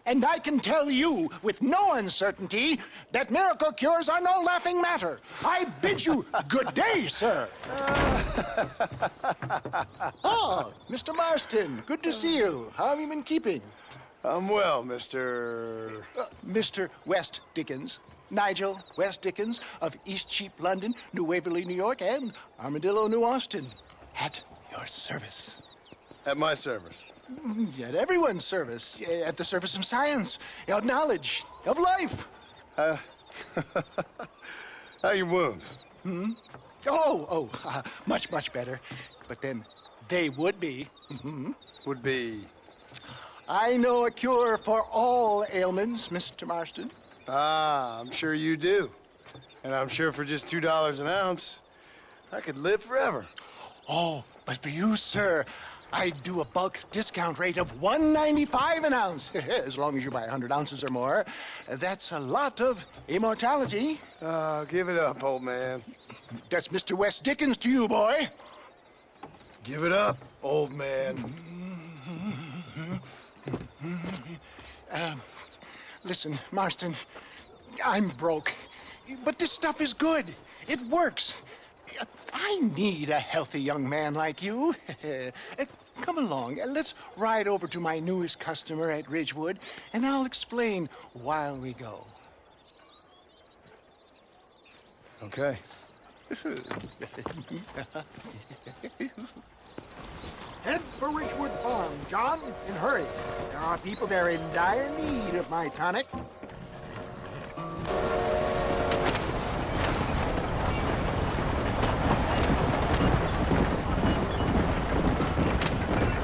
And I can tell you with no uncertainty that miracle cures are no laughing matter. I bid you good day, sir. Oh, Mr. Marston, good to see you. How have you been keeping? I'm well, Mr. Mr. West Dickens. Nigel West Dickens of East Cheap, London, New Waverly, New York, and Armadillo, New Austin. At your service. At my service. At everyone's service. At the service of science, of knowledge, of life. How are your wounds? Much, much better. But then they would be. Would be? I know a cure for all ailments, Mr. Marston. Ah, I'm sure you do. And I'm sure for just $2 an ounce, I could live forever. Oh, but for you, sir, I'd do a bulk discount rate of $1.95 an ounce, as long as you buy 100 ounces or more. That's a lot of immortality. Give it up, old man. That's Mr. West Dickens to you, boy. Give it up, old man. Listen, Marston, I'm broke, but this stuff is good. It works. I need a healthy young man like you. Come along, let's ride over to my newest customer at Ridgewood, and I'll explain while we go. Okay. Head for Ridgewood Farm, John, and hurry. There are people there in dire need of my tonic.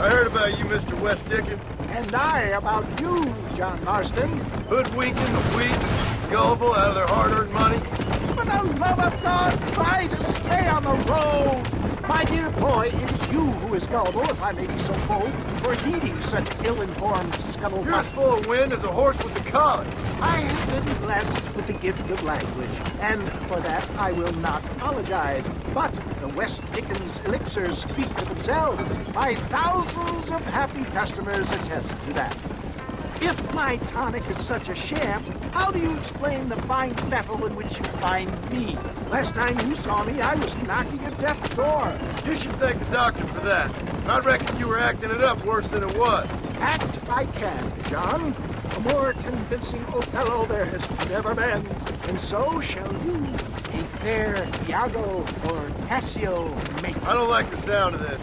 I heard about you, Mr. West Dickens. And I about you, John Marston. Hoodwinking the weak, gullible out of their hard-earned money. For the love of God, try to stay on the road. My dear boy, it is you who is gullible, if I may be so bold, for heeding such ill-informed scuttlebutt. You're as full of wind as a horse with the collar. I have been blessed with the gift of language, and for that I will not apologize. But the West Dickens elixirs speak for themselves. My thousands of happy customers attest to that. If my tonic is such a sham, how do you explain the fine metal in which you find me? Last time you saw me, I was knocking at death's door. You should thank the doctor for that. I reckon you were acting it up worse than it was. Act I can, John. A more convincing Othello there has never been. And so shall you, a fair Iago or Cassio make. I don't like the sound of this.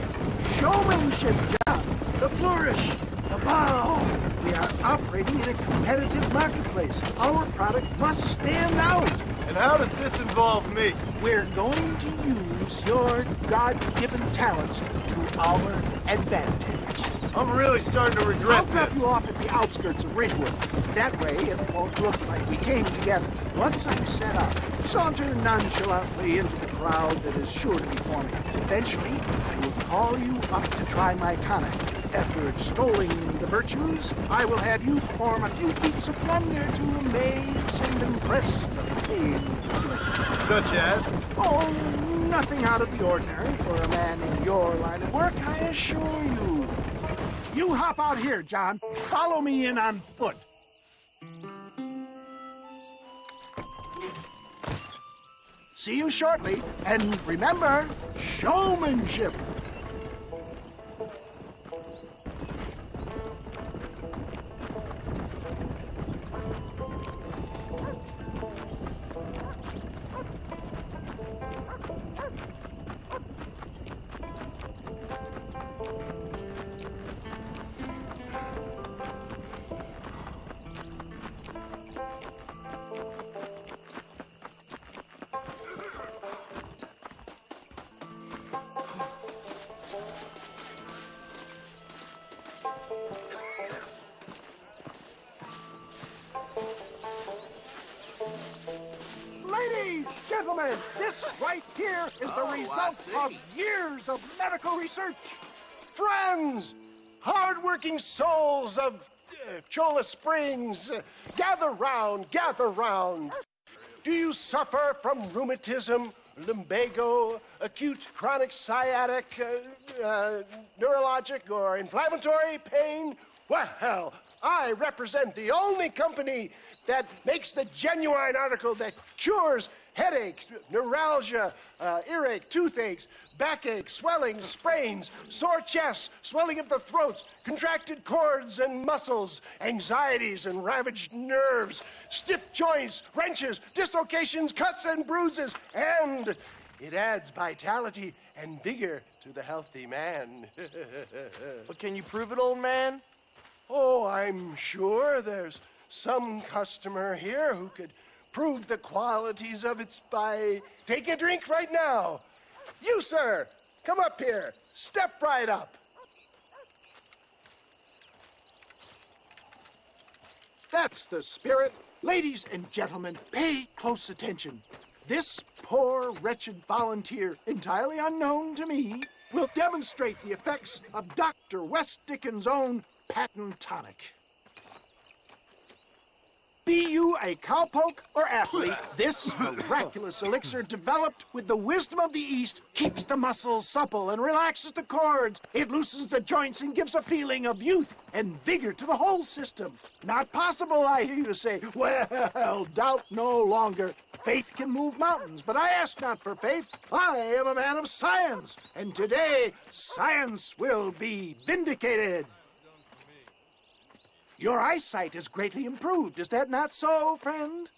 Showmanship, John. The flourish, the bow. We are operating in a competitive marketplace. Our product must stand out. And how does this involve me? We're going to use your God-given talents to our advantage. I'm really starting to regret I'll drop this. you off at the outskirts of Ridgewood. That way, it won't look like we came together. Once I'm set up, saunter nonchalantly into the crowd that is sure to be forming. Eventually, I will call you up to try my tonic. After extolling the virtues, I will have you perform a few feats of wonder to amaze and impress the paying public. Such as? Oh, nothing out of the ordinary for a man in your line of work, I assure you. You hop out here, John. Follow me in on foot. See you shortly, and remember, showmanship. Ladies, gentlemen, this right here is the result of years of medical research. Friends, hard-working souls of Cholla Springs, gather round, gather round. Do you suffer from rheumatism, lumbago, acute chronic sciatic, neurologic, or inflammatory pain? Well, I represent the only company that makes the genuine article that cures headaches, neuralgia, earache, toothaches, backache, swelling, sprains, sore chests, swelling of the throats, contracted cords and muscles, anxieties and ravaged nerves, stiff joints, wrenches, dislocations, cuts and bruises, and it adds vitality and vigor to the healthy man. But can you prove it, old man? Oh, I'm sure there's some customer here who could prove the qualities of it by taking a drink right now. You, sir, come up here. Step right up. That's the spirit. Ladies and gentlemen, pay close attention. This poor, wretched volunteer, entirely unknown to me, will demonstrate the effects of Dr. West Dickens' own patent tonic. Be you a cowpoke or athlete, this miraculous elixir developed with the wisdom of the East keeps the muscles supple and relaxes the cords. It loosens the joints and gives a feeling of youth and vigor to the whole system. Not possible, I hear you say. Well, doubt no longer. Faith can move mountains, but I ask not for faith. I am a man of science, and today science will be vindicated. Your eyesight has greatly improved. Is that not so, friend?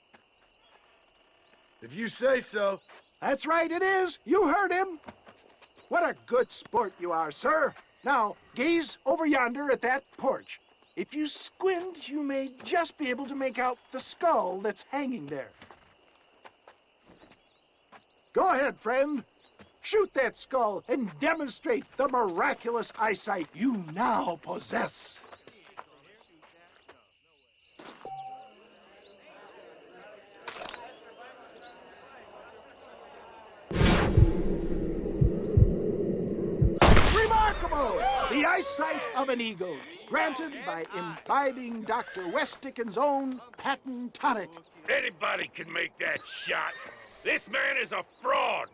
If you say so. That's right, it is. You heard him. What a good sport you are, sir. Now, gaze over yonder at that porch. If you squint, you may just be able to make out the skull that's hanging there. Go ahead, friend. Shoot that skull and demonstrate the miraculous eyesight you now possess. The eyesight of an eagle, granted by imbibing Dr. West Dickens' own patent tonic. Anybody can make that shot. This man is a fraud.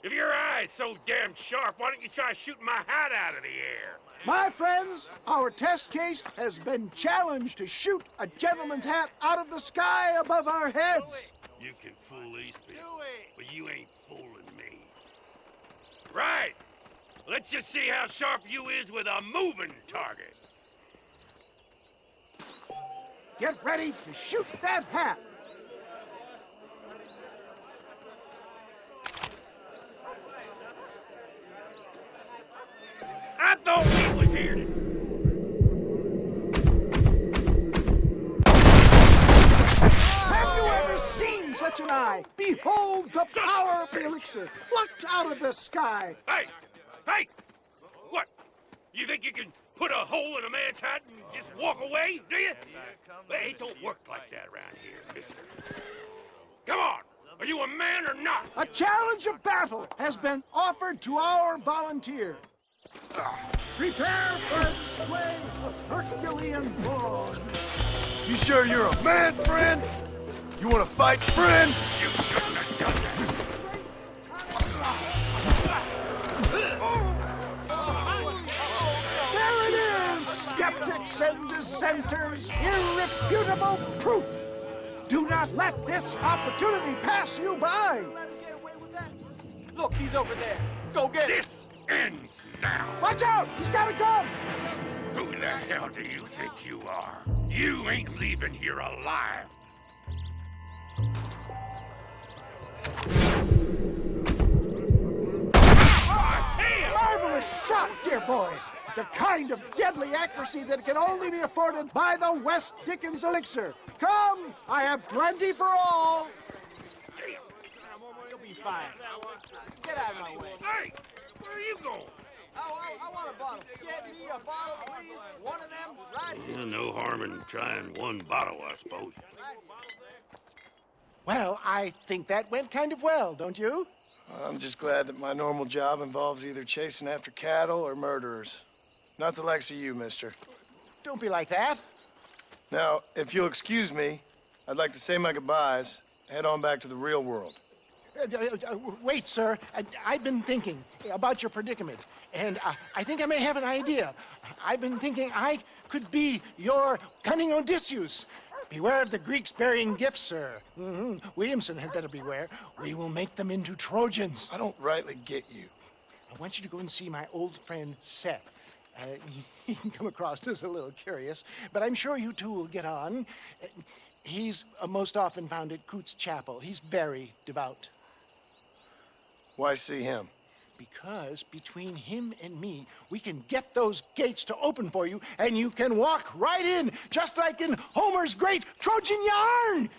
If your eye's so damn sharp, why don't you try shooting my hat out of the air? My friends, our test case has been challenged to shoot a gentleman's hat out of the sky above our heads. You can fool these people, but you ain't fooling me. Right. Let's just see how sharp you is with a moving target. Get ready to shoot that hat. I thought we was here. Have you ever seen such an eye? Behold the power of the elixir, plucked out of the sky. Hey! Hey! What? You think you can put a hole in a man's hat and just walk away, do you? Hey, it don't work like that around here, mister. Come on! Are you a man or not? A challenge of battle has been offered to our volunteer. Prepare for a display of Herculean brawn. You sure you're a man, friend? You want to fight, friend? You shouldn't have done that. There it is, skeptics and dissenters, irrefutable proof. Do not let this opportunity pass you by. Look, he's over there. Go get him. This ends now. Watch out, he's got a gun. Who the hell do you think you are? You ain't leaving here alive. Marvelous shot, dear boy. The kind of deadly accuracy that can only be afforded by the West Dickens elixir. Come, I have plenty for all. You'll be fine. Get out of my way. Hey, where are you going? I want a bottle. Get me a bottle, please. One of them, right here. No harm in trying one bottle, I suppose. Well, I think that went kind of well, don't you? I'm just glad that my normal job involves either chasing after cattle or murderers. Not the likes of you, mister. Don't be like that. Now, if you'll excuse me, I'd like to say my goodbyes, head on back to the real world. Wait, sir. I've been thinking about your predicament, and I think I may have an idea. I've been thinking I could be your cunning Odysseus. Beware of the Greeks bearing gifts, sir. Williamson had better beware. We will make them into Trojans. I don't rightly get you. I want you to go and see my old friend Seth. He can come across as a little curious, but I'm sure you two will get on. He's most often found at Coots Chapel. He's very devout. Why see him? Because between him and me, we can get those gates to open for you, and you can walk right in, just like in Homer's great Trojan yarn.